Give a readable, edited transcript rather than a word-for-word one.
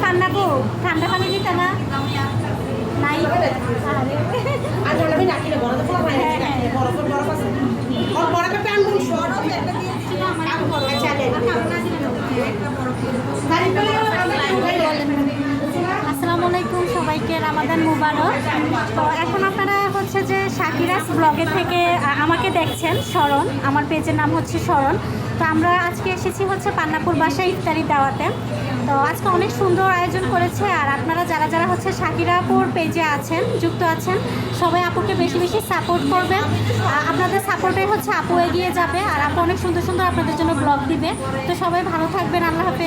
ঠান্ডা কো ঠান্ডা পানি দিতে না নাই আর আমি রাখি না বড় তো বড় হয় না বড় বড় আছে আর বড় কা প্যান মুন শর্ট একটা দিয়ে দিছিল আমার আচ্ছা আসসালামু আলাইকুম সবাইকে রামাদান মুবারক। তো এখন আপনারা হচ্ছে যে শাকিরাস ব্লগে থেকে আমাকে দেখছেন শরণ, আমার পেজের নাম হচ্ছে শরণ। তো আমরা আজকে এসেছি হচ্ছে পান্নাপুর বাসায় ইফতারি দাওয়াতে। তো আজকে অনেক সুন্দর আয়োজন করেছে, আর আপনারা যারা যারা হচ্ছে শাকিরাপুর পেজে আছেন, যুক্ত আছেন, সবাই আপুকে বেশি বেশি সাপোর্ট করবেন। আপনাদের সাপোর্টে হচ্ছে আপু এগিয়ে যাবে, আর আপু অনেক সুন্দর সুন্দর আপনাদের জন্য ব্লগ দিবে। তো সবাই ভালো থাকবেন, আল্লাহ হাফেজ।